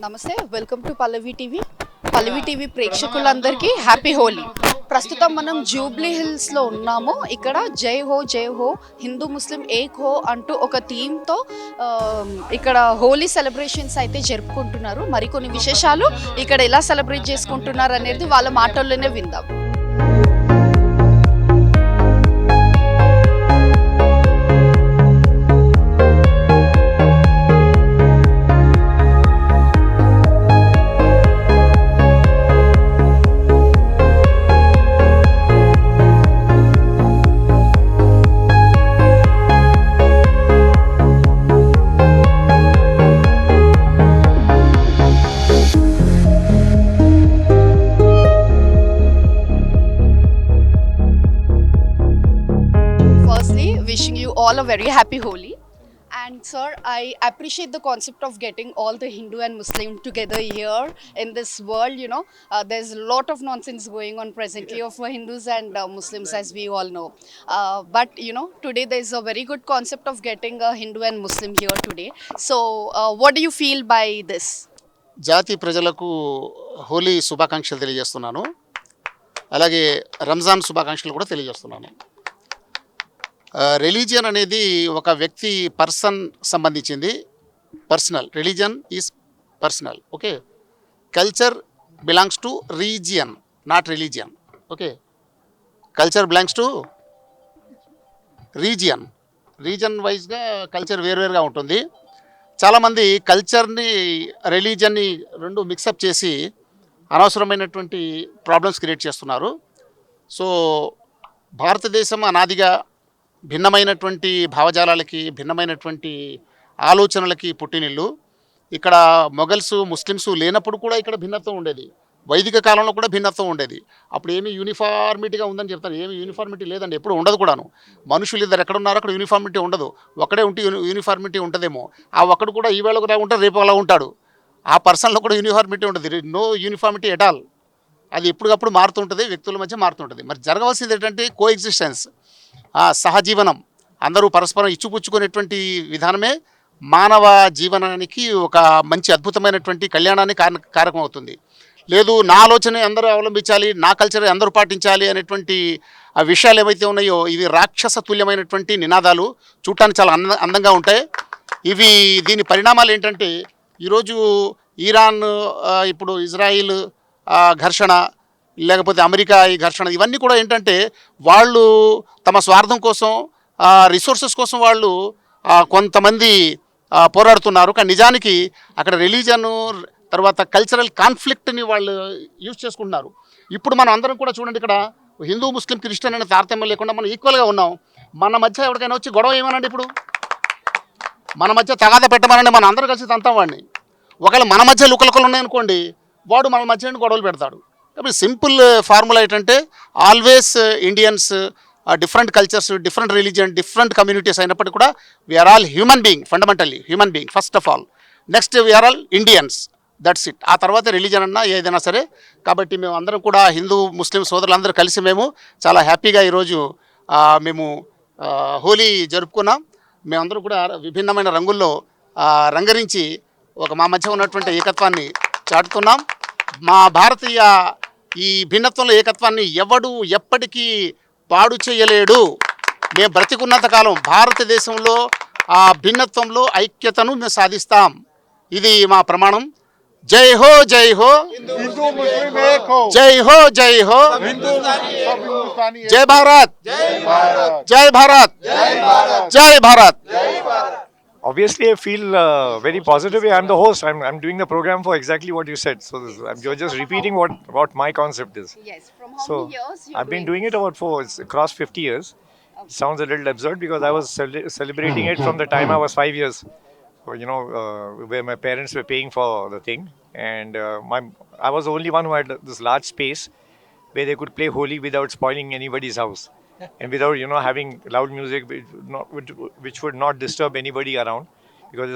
నమస్తే, welcome to Pallavi TV. Pallavi TV ప్రేక్షకులందరికీ happy Holi. ప్రస్తుతం మనం జూబ్లీ హిల్స్లో ఉన్నాము. ఇక్కడ జై హో హిందూ ముస్లిం ఏక్ హో అంటూ ఒక థీమ్తో ఇక్కడ హోలీ సెలబ్రేషన్స్ అయితే జరుపుకుంటున్నారు. మరికొన్ని విశేషాలు ఇక్కడ ఎలా సెలబ్రేట్ చేసుకుంటున్నారు అనేది వాళ్ళ మాటల్లోనే విందాం. Wishing you all a very happy Holi. And sir, I appreciate the concept of getting all the Hindu and Muslim together here in this world. There's a lot of nonsense going on presently of Hindus and Muslims, as we all know. But today there's a very good concept of getting a Hindu and Muslim here today. So what do you feel by this? జాతి ప్రజలకు హోలీ శుభాకాంక్షలు తెలియజేస్తున్నాను. అలాగే రంజాన్ శుభాకాంక్షలు కూడా తెలియజేస్తున్నాను. Religion అనేది ఒక వ్యక్తి పర్సన్ సంబంధించింది, personal. Religion is personal. Okay, culture belongs to region, not religion. Okay, culture belongs to region. Reason వైజ్గా కల్చర్ వేరువేరుగా ఉంటుంది. చాలామంది కల్చర్ని రిలీజియన్ని రెండు మిక్సప్ చేసి అనవసరమైనటువంటి ప్రాబ్లమ్స్ క్రియేట్ చేస్తున్నారు. సో భారతదేశం అనాదిగా భిన్నమైనటువంటి భావజాలాలకి, భిన్నమైనటువంటి ఆలోచనలకి పుట్టినిల్లు. ఇక్కడ మొఘల్స్, ముస్లిమ్స్ లేనప్పుడు కూడా ఇక్కడ భిన్నత్వం ఉండేది. వైదిక కాలంలో కూడా భిన్నత్వం ఉండేది. అప్పుడు ఏమీ యూనిఫార్మిటీగా ఉందని చెప్తారు. ఏమీ యూనిఫార్మిటీ లేదండి, ఎప్పుడు ఉండదు కూడాను. మనుషులు ఇద్దరు ఎక్కడ ఉన్నారో అక్కడ యూనిఫార్మిటీ ఉండదు. ఒకడే ఉంటే యూనిఫార్మిటీ ఉంటుందేమో. ఆ ఒక్కడు కూడా ఈ వేళకు రా ఉంటాడు, రేపు అలా ఉంటాడు. ఆ పర్సన్లో కూడా యూనిఫార్మిటీ ఉంటుంది. No uniformity at all. అది ఎప్పటికప్పుడు మారుతుంటుంది, వ్యక్తుల మధ్య మారుతుంటుంది. మరి జరగవలసింది ఏంటంటే కోఎగ్జిస్టెన్స్, సహజీవనం. అందరూ పరస్పరం ఇచ్చిపుచ్చుకునేటువంటి విధానమే మానవ జీవనానికి ఒక మంచి అద్భుతమైనటువంటి కళ్యాణానికి కారకం అవుతుంది. లేదు నా ఆలోచన అందరూ అవలంబించాలి, నా కల్చర్ అందరూ పాటించాలి అనేటువంటి ఆ విషయాలు ఏవైతే ఉన్నాయో ఇవి రాక్షస తుల్యమైనటువంటి నినాదాలు. చూడటానికి చాలా అందంగా ఉంటాయి ఇవి. దీని పరిణామాలు ఏంటంటే ఈరోజు ఇరాన్, ఇప్పుడు ఇజ్రాయిల్ ఘర్షణ, లేకపోతే అమెరికా ఈ ఘర్షణ, ఇవన్నీ కూడా ఏంటంటే వాళ్ళు తమ స్వార్థం కోసం, రిసోర్సెస్ కోసం వాళ్ళు కొంతమంది పోరాడుతున్నారు. కానీ నిజానికి అక్కడ రిలీజన్ తర్వాత కల్చరల్ కాన్ఫ్లిక్ట్ని వాళ్ళు యూజ్ చేసుకుంటున్నారు. ఇప్పుడు మనం అందరం కూడా చూడండి, ఇక్కడ హిందూ, ముస్లిం, క్రిస్టియన్ అనే తారతమ్యం లేకుండా మనం ఈక్వల్గా ఉన్నాం. మన మధ్య ఎవరికైనా వచ్చి గొడవ ఏమనండి, ఇప్పుడు మన మధ్య తగాద పెట్టమనండి, మనం అందరూ కలిసి తంతాం వాడిని. ఒకవేళ మన మధ్య లుకలుకలు ఉన్నాయనుకోండి, వాడు మన మధ్య గొడవలు పెడతాడు. కాబట్టి సింపుల్ ఫార్ములా ఏంటంటే always Indians, different cultures, different religion, different communities అయినప్పటికీ కూడా we are all human being, fundamentally human being first of all. Next we are all Indians, that's it. ఆ తర్వాత రిలీజన్ అన్నా ఏదైనా సరే. కాబట్టి మేము అందరం కూడా హిందూ, ముస్లిం సోదరులందరూ కలిసి మేము చాలా హ్యాపీగా ఈరోజు మేము హోలీ జరుపుకున్నాం. మేమందరం కూడా విభిన్నమైన రంగుల్లో రంగరించి మా మధ్య ఉన్నటువంటి ఏకత్వాన్ని చాటుతున్నాం. మా భారతీయ ఈ భిన్నత్వంలో ఏకత్వాన్ని ఎవడు ఎప్పటికీ పాడు చేయలేడు. మేము బ్రతికున్నంత కాలం భారతదేశంలో ఆ భిన్నత్వంలో ఐక్యతను మేము సాధిస్తాం. ఇది మా ప్రమాణం. జై హో జై హో, జై హో జై హో, జై భారత్, జై భారత్, జై Bharat. Obviously, I feel very positive. I'm the host. I'm doing the program for exactly what you said. So you're just repeating what my concept is. Yes. From how many years I've been doing it it's across 50 years. It sounds a little absurd because I was celebrating it from the time I was 5 years. Where my parents were paying for the thing, and I was the only one who had this large space where they could play Holi without spoiling anybody's house. And without having loud music which would not disturb anybody around, because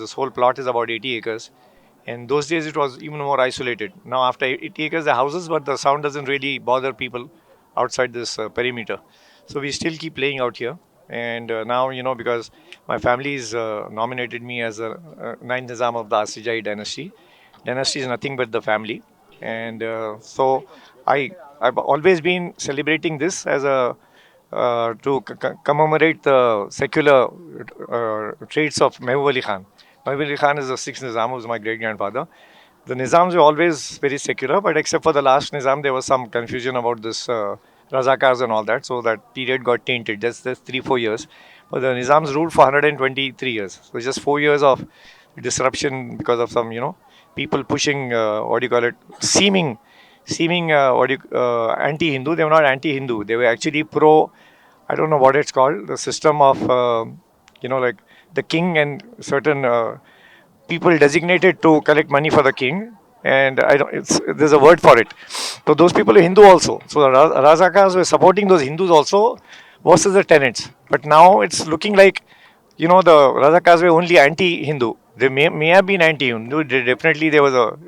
this whole plot is about 80 acres, and those days it was even more isolated. Now after 80 acres there are houses, but the sound doesn't really bother people outside this perimeter, so we still keep playing out here. And now, because my family's nominated me as a ninth Nizam of the Asijai dynasty. Dynasty is nothing but the family, and so I I've always been celebrating this as a to commemorate the secular traits of Mehboob Ali Khan. Mehboob Ali Khan is the sixth Nizam, who was my great grandfather. The Nizams were always very secular, but except for the last Nizam, there was some confusion about this Razakars and all that. So that period got tainted. Just 3-4 years. But the Nizams ruled for 123 years. So just 4 years of disruption because of some, people pushing, what do you call it, seeming anti-Hindu. They were not anti-Hindu. They were actually pro, I don't know what it's called, the system of, like the king and certain people designated to collect money for the king, and I don't. There's a word for it. So those people are Hindu also. So the Razakas were supporting those Hindus also versus the tenants. But now it's looking like, the Razakas were only anti-Hindu. They may have been anti-Hindu. Definitely there was a,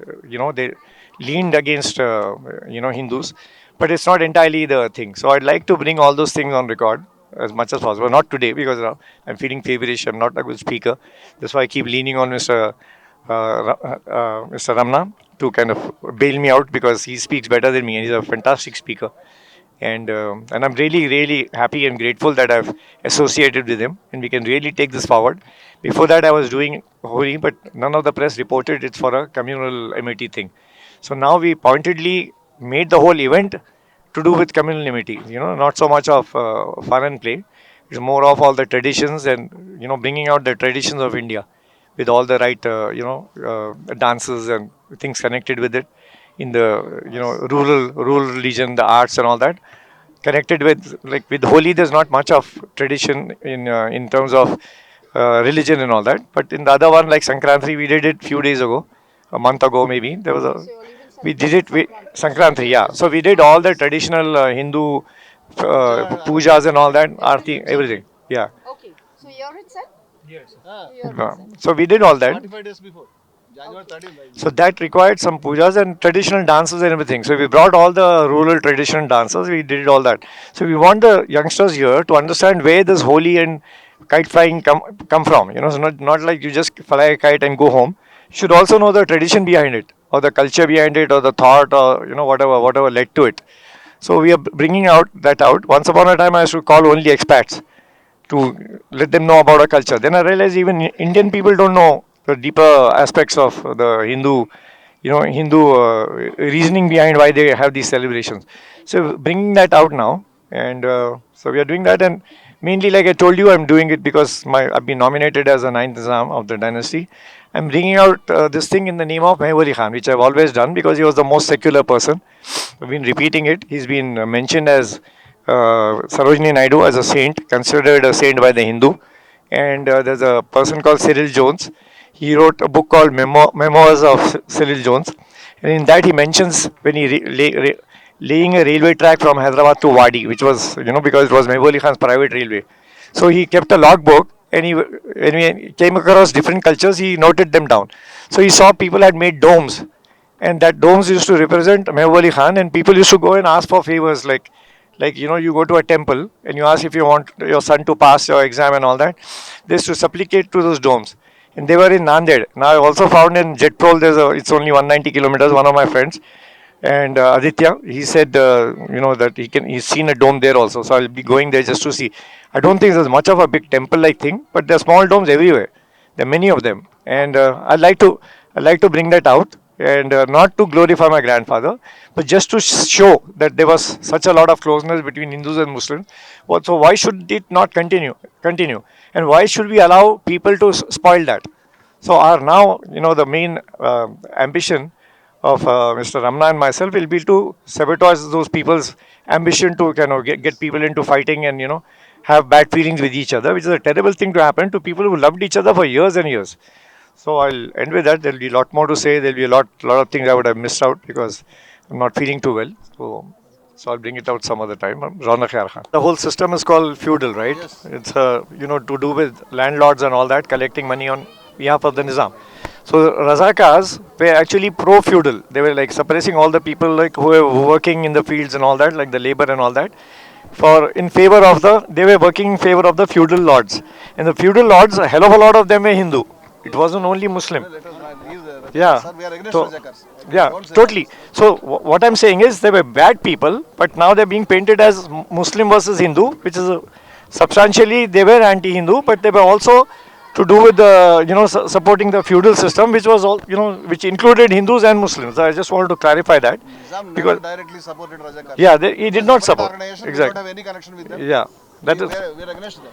they leaned against, Hindus, but it's not entirely the thing. So I'd like to bring all those things on record as much as possible. Not today because I'm feeling feverish. I'm not a good speaker. That's why I keep leaning on Mr. Ramna to kind of bail me out because he speaks better than me and he's a fantastic speaker. And I'm really, really happy and grateful that I've associated with him and we can really take this forward. Before that, I was doing Holi, but none of the press reported it's for a communal amity thing. So now we pointedly made the whole event to do with communal amity, not so much of fun and play. It's more of all the traditions and, bringing out the traditions of India with all the right, dances and things connected with it in the, rural religion, the arts and all that. Connected with Holi, there's not much of tradition in terms of religion and all that. But in the other one, like Sankranti, we did it few days ago, a month ago maybe. There was a we did it with Sankranti, yeah. So we did all the traditional Hindu pujas and all that, arti, everything. Yeah. Okay, so here itself? So we did all that. 45 days before. January 13th. So that required some pujas and traditional dances and everything. So we brought all the rural traditional dances. We did all that. So we want the youngsters here to understand where this Holi and kite flying come from. So not like you just fly a kite and go home. You should also know the tradition behind it, or the culture behind it, or the thought, or whatever led to it. So we are bringing out. Once upon a time, I used to call only expats to let them know about our culture. Then I realized even Indian people don't know the deeper aspects of the Hindu reasoning behind why they have these celebrations. So bringing that out now, and so we are doing that, and mainly, like I told you, I'm doing it because I've been nominated as a ninth Nizam of the dynasty. I'm bringing out this thing in the name of Mehboob Ali Khan, which I've always done because he was the most secular person. I've been repeating it. He's been mentioned as Sarojini Naidu as a saint, considered a saint by the Hindu. And there's a person called Cyril Jones. He wrote a book called Memoirs of Cyril Jones. And in that he mentions when he laying a railway track from Hyderabad to Wadi, which was, because it was Mehboob Ali Khan's private railway. So he kept a logbook, and when he came across different cultures, he noted them down. So he saw people had made domes, and that domes used to represent Mehboob Ali Khan, and people used to go and ask for favors, like you go to a temple and you ask if you want your son to pass your exam and all that. They used to supplicate to those domes, and they were in Nanded. Now I also found in Jetprol it's only 190 kilometers. One of my friends, and Aditya, he said that he's seen a dome there also. So I'll be going there just to see. I don't think there's much of a big temple like thing, but there are small domes everywhere. There are many of them, and I'd like to bring that out, and not to glorify my grandfather, but just to show that there was such a lot of closeness between Hindus and Muslims. So why should it not continue? And why should we allow people to spoil that? So our now, the main ambition of Mr. Ramna and myself will be to sabotage those people's ambition to get people into fighting and have bad feelings with each other, which is a terrible thing to happen to people who loved each other for years and years. So I'll end with that. There'll be a lot more to say. There'll be a lot of things I would have missed out because I'm not feeling too well. So I'll bring it out some other time. Raunak Yar Khan. The whole system is called feudal, right? Yes. It's to do with landlords and all that, collecting money on behalf of the Nizam. So Razakas were actually pro-feudal. They were like suppressing all the people like who were working in the fields and all that, like the labor and all that. for in favor of the. They were working in favor of the feudal lords, and the feudal lords, a hell of a lot of them were Hindu. It wasn't only Muslim. Yeah. Sir, we are against So, Rajakars. yeah, Don't say totally. So what I'm saying is they were bad people, but now they're being painted as Muslim versus Hindu, which is substantially they were anti-Hindu, but they were also to do with the supporting the feudal system, which was all which included Hindus and Muslims. I just wanted to clarify that Nizam never because directly supported Rajakars. yeah, he did not Separate support organization, we don't exactly. have any connection with them. Yeah, that is We are against them.